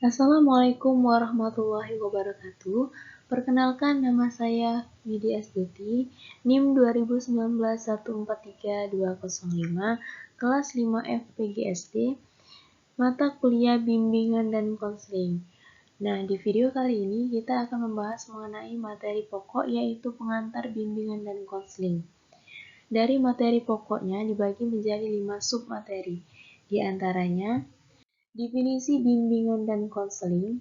Assalamualaikum warahmatullahi wabarakatuh. Perkenalkan, nama saya Widi Astuti, NIM 2019143205, kelas 5 FPGSD, mata kuliah bimbingan dan konseling. Nah, di video kali ini kita akan membahas mengenai materi pokok, yaitu pengantar bimbingan dan konseling. Dari materi pokoknya dibagi menjadi 5 submateri, di antaranya definisi bimbingan dan konseling,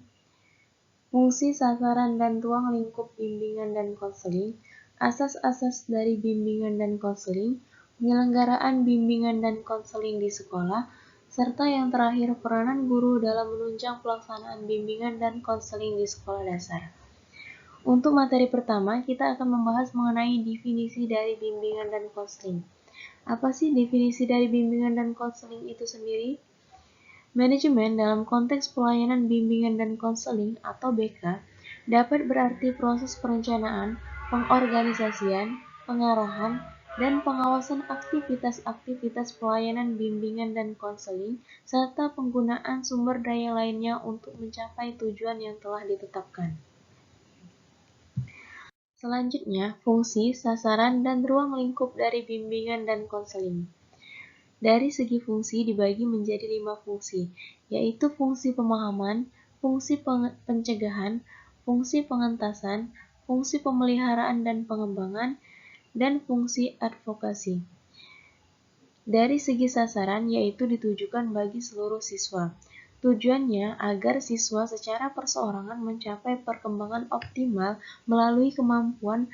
fungsi, sasaran, dan ruang lingkup bimbingan dan konseling, asas-asas dari bimbingan dan konseling, penyelenggaraan bimbingan dan konseling di sekolah, serta yang terakhir peranan guru dalam menunjang pelaksanaan bimbingan dan konseling di sekolah dasar. Untuk materi pertama, kita akan membahas mengenai definisi dari bimbingan dan konseling. Apa sih definisi dari bimbingan dan konseling itu sendiri? Manajemen dalam konteks pelayanan bimbingan dan konseling atau BK dapat berarti proses perencanaan, pengorganisasian, pengarahan, dan pengawasan aktivitas-aktivitas pelayanan bimbingan dan konseling, serta penggunaan sumber daya lainnya untuk mencapai tujuan yang telah ditetapkan. Selanjutnya, fungsi, sasaran, dan ruang lingkup dari bimbingan dan konseling. Dari segi fungsi dibagi menjadi 5 fungsi, yaitu fungsi pemahaman, fungsi pencegahan, fungsi pengentasan, fungsi pemeliharaan dan pengembangan, dan fungsi advokasi. Dari segi sasaran, yaitu ditujukan bagi seluruh siswa. Tujuannya agar siswa secara perseorangan mencapai perkembangan optimal melalui kemampuan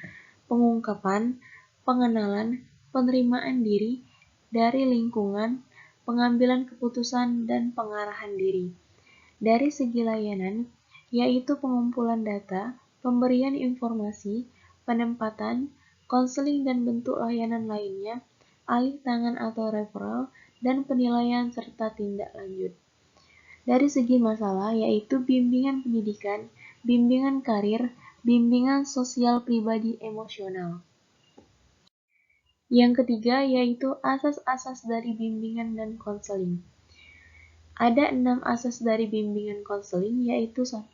pengungkapan, pengenalan, penerimaan diri dari lingkungan, pengambilan keputusan, dan pengarahan diri. Dari segi layanan, yaitu pengumpulan data, pemberian informasi, penempatan, konseling dan bentuk layanan lainnya, alih tangan atau referral, dan penilaian serta tindak lanjut. Dari segi masalah, yaitu bimbingan pendidikan, bimbingan karir, bimbingan sosial pribadi emosional. Yang ketiga yaitu asas-asas dari bimbingan dan konseling. Ada 6 asas dari bimbingan konseling, yaitu 1.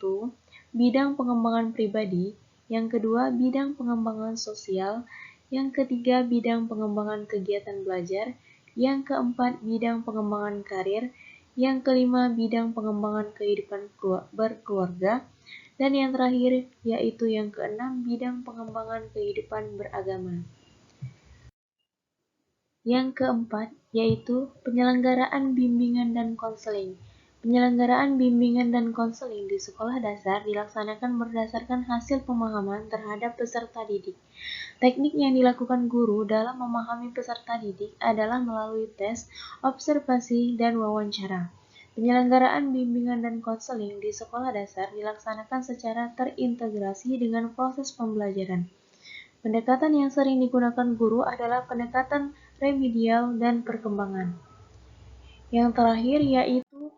Bidang pengembangan pribadi, yang kedua bidang pengembangan sosial, yang ketiga bidang pengembangan kegiatan belajar, yang keempat bidang pengembangan karir, yang kelima bidang pengembangan kehidupan berkeluarga, dan yang terakhir yaitu yang keenam bidang pengembangan kehidupan beragama. Yang keempat, yaitu penyelenggaraan bimbingan dan konseling. Penyelenggaraan bimbingan dan konseling di sekolah dasar dilaksanakan berdasarkan hasil pemahaman terhadap peserta didik. Teknik yang dilakukan guru dalam memahami peserta didik adalah melalui tes, observasi, dan wawancara. Penyelenggaraan bimbingan dan konseling di sekolah dasar dilaksanakan secara terintegrasi dengan proses pembelajaran. Pendekatan yang sering digunakan guru adalah pendekatan remedial dan perkembangan. Yang terakhir yaitu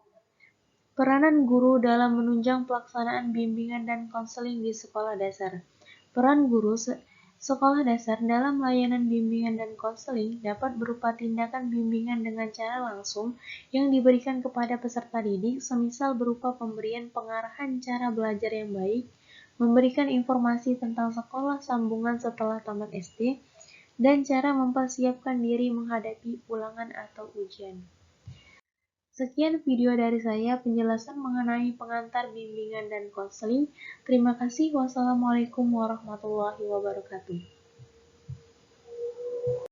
peranan guru dalam menunjang pelaksanaan bimbingan dan konseling di sekolah dasar. Peran guru sekolah dasar dalam layanan bimbingan dan konseling dapat berupa tindakan bimbingan dengan cara langsung yang diberikan kepada peserta didik, semisal berupa pemberian pengarahan cara belajar yang baik, memberikan informasi tentang sekolah sambungan setelah tamat SD, dan cara mempersiapkan diri menghadapi ulangan atau ujian. Sekian video dari saya penjelasan mengenai pengantar bimbingan dan konseling. Terima kasih. Wassalamualaikum warahmatullahi wabarakatuh.